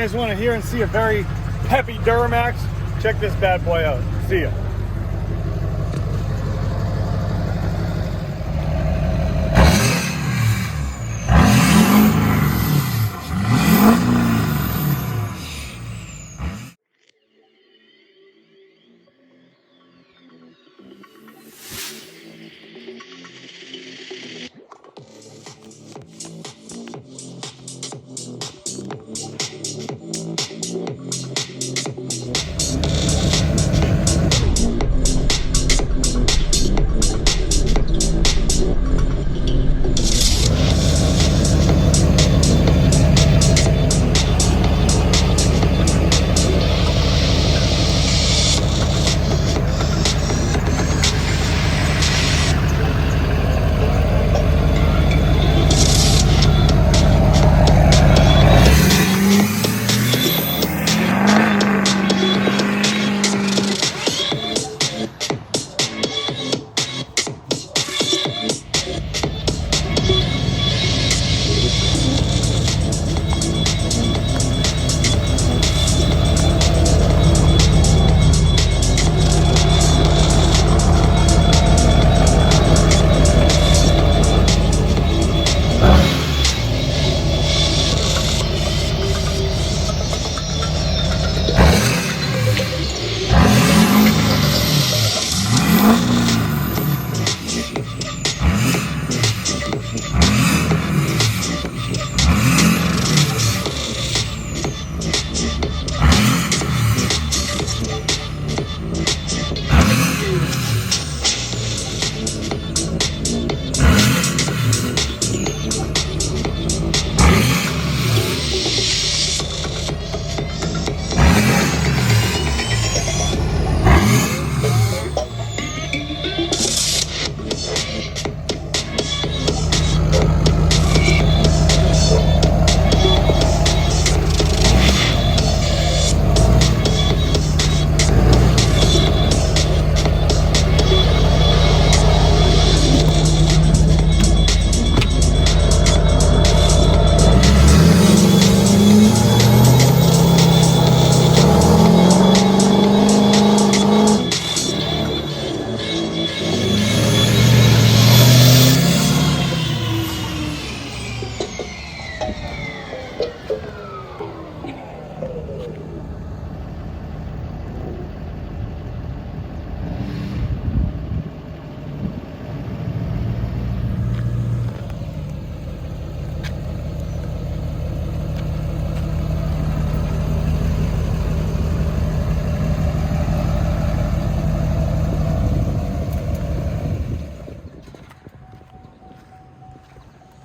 guys want to hear and see a very peppy Duramax, check this bad boy out. See ya.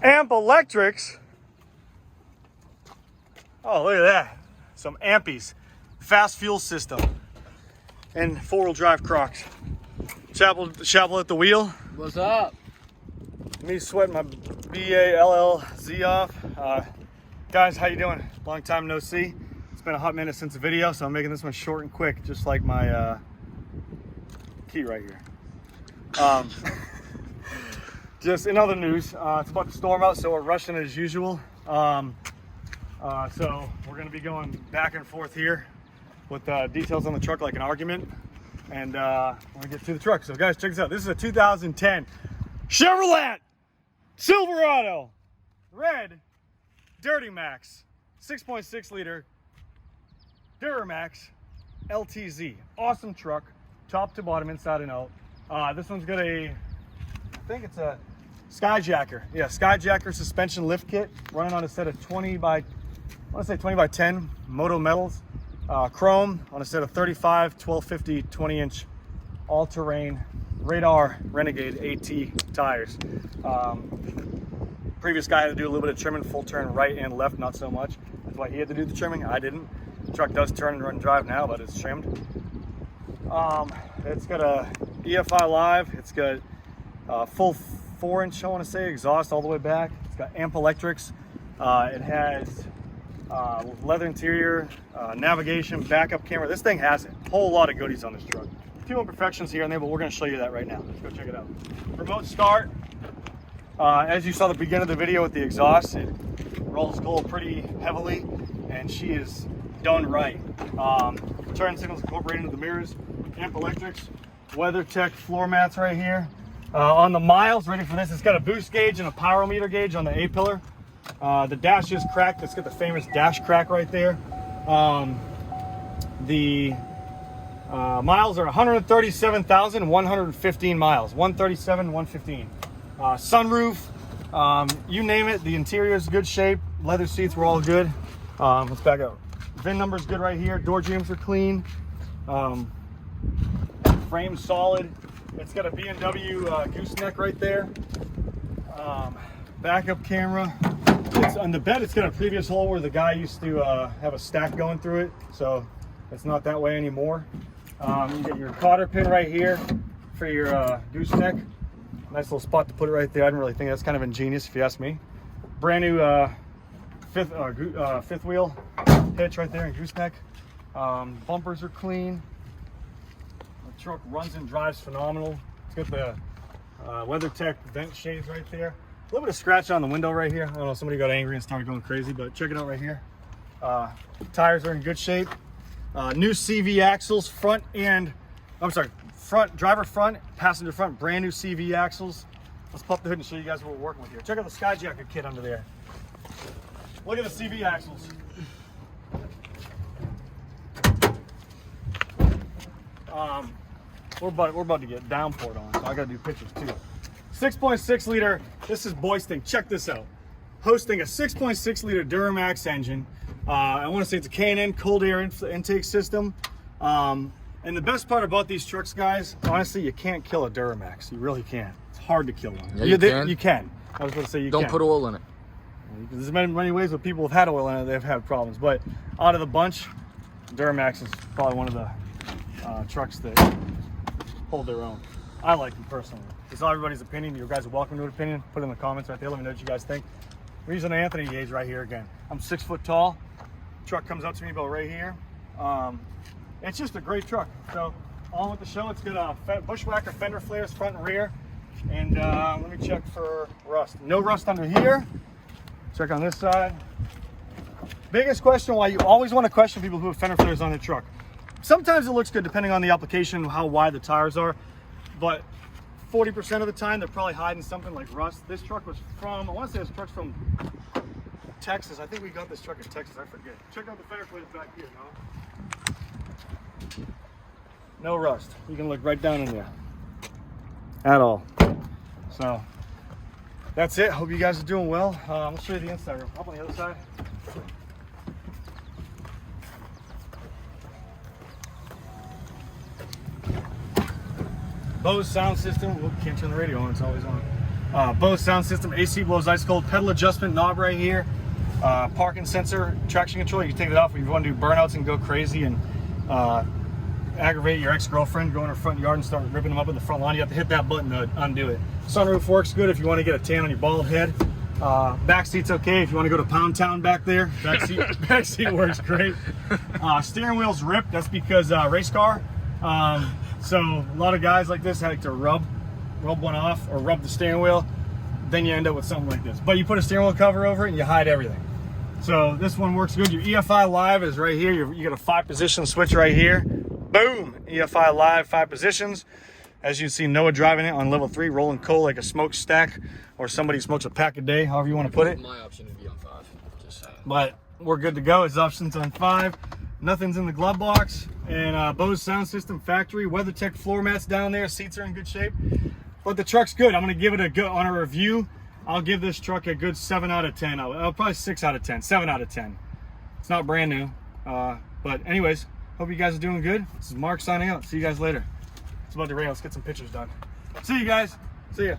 Amp electrics. Oh, look at that. Some ampies. Fast fuel system. And four-wheel drive Crocs. Chapel at the wheel. What's up? Me sweating my BALLZ off. Guys, how you doing? Long time no see. It's been a hot minute since the video, so I'm making this one short and quick, just like my key right here. Just in other news, it's about to storm out, so we're rushing as usual. So we're gonna be going back and forth here with details on the truck like an argument, and we're gonna get to the truck. So guys, check this out. This is a 2010 Chevrolet Silverado red Dirty Max 6.6 liter Duramax LTZ. Awesome truck, top to bottom, inside and out. This one's got I think it's a Skyjacker. Yeah, Skyjacker suspension lift kit running on a set of 20 by 10 Moto metals. Chrome on a set of 35, 1250, 20-inch all-terrain Radar Renegade AT tires. Previous guy had to do a little bit of trimming, full turn right and left, not so much. That's why he had to do the trimming. I didn't. The truck does turn and run and drive now, but it's trimmed. It's got a EFI Live. It's got full 4-inch, I want to say, exhaust all the way back. It's got amp electrics. It has leather interior, navigation, backup camera. This thing has a whole lot of goodies on this truck. A few imperfections here and there, but we're going to show you that right now. Let's go check it out. Remote start. As you saw at the beginning of the video with the exhaust, it rolls coal pretty heavily. and she is done right. Turn signals incorporated into the mirrors, amp electrics, WeatherTech floor mats right here. On the miles, ready for this, it's got a boost gauge and a pyrometer gauge on the A-pillar. The dash is cracked. It's got the famous dash crack right there. The miles are 137,115 miles. 137, 115. Sunroof, you name it. The interior is good shape. Leather seats were all good. Let's back up. VIN number's good right here. Door jambs are clean. Frame solid. It's got a BMW gooseneck right there. Backup camera. It's on the bed. It's got a previous hole where the guy used to have a stack going through it, so it's not that way anymore. You get your cotter pin right here for your gooseneck. Nice little spot to put it right there. I didn't really think that's kind of ingenious, if you ask me. Brand new fifth wheel hitch right there in gooseneck. Bumpers are clean. The truck runs and drives phenomenal. It's got the WeatherTech vent shades right there. A little bit of scratch on the window right here. I don't know, somebody got angry and started going crazy, but check it out right here. Tires are in good shape. New CV axles, front, driver front, passenger front, brand new CV axles. Let's pop the hood and show you guys what we're working with here. Check out the Skyjacker kit under there. Look at the CV axles. We're about to get downpoured on, so I gotta do pictures too. 6.6 liter, this is Boy's thing. Check this out. Hosting a 6.6 liter Duramax engine. I want to say it's a K&N cold air intake system. And the best part about these trucks, guys, honestly, you can't kill a Duramax. You really can't. It's hard to kill one. Yeah, you can. I was going to say you Don't put oil in it. There's many ways where people have had oil in it, they've had problems. But out of the bunch, Duramax is probably one of the trucks that hold their own. I like them personally. It's not everybody's opinion. You guys are welcome to an opinion. Put it in the comments right there. Let me know what you guys think. We're using an Anthony gauge right here again. I'm 6 foot tall. Truck comes up to me about right here. It's just a great truck. So on with the show. It's got bushwhacker fender flares front and rear. And let me check for rust. No rust under here. Check on this side. Biggest question, why you always want to question people who have fender flares on their truck. Sometimes it looks good depending on the application, how wide the tires are, but 40% of the time they're probably hiding something like rust. This truck was from, I want to say this truck's from Texas. I think we got this truck in Texas, I forget. Check out the fender flares back here, no rust. You can look right down in there at all. So that's it. Hope you guys are doing well. I'll show you the inside room. Up on the other side. Bose sound system. Whoop, can't turn the radio on, it's always on. Bose sound system, AC blows ice cold, pedal adjustment knob right here, parking sensor, traction control. You can take it off if you want to do burnouts and go crazy and aggravate your ex-girlfriend, go in her front yard and start ripping them up in the front lawn. You have to hit that button to undo it. Sunroof works good if you want to get a tan on your bald head. Back seat's okay if you want to go to Pound Town back there. Back seat works great. Steering wheel's ripped. That's because race car. So a lot of guys like this like to rub one off or rub the steering wheel, then you end up with something like this. But you put a steering wheel cover over it and you hide everything. So this one works good. Your EFI Live is right here. You got a 5-position switch right here. Boom! EFI Live, 5 positions. As you see, Noah driving it on level 3, rolling coal like a smokestack, or somebody smokes a pack a day, however you want to put it. My option would be on 5. Just saying. But we're good to go. His option's on 5. Nothing's in the glove box. And Bose sound system factory, WeatherTech floor mats down there. Seats are in good shape. But the truck's good. I'm going to give it a good on a review. I'll give this truck a good 7 out of 10. Probably 6 out of 10, 7 out of 10. It's not brand new. But anyways, hope you guys are doing good. This is Mark signing out. See you guys later. It's about to rain. Let's get some pictures done. See you guys. See ya.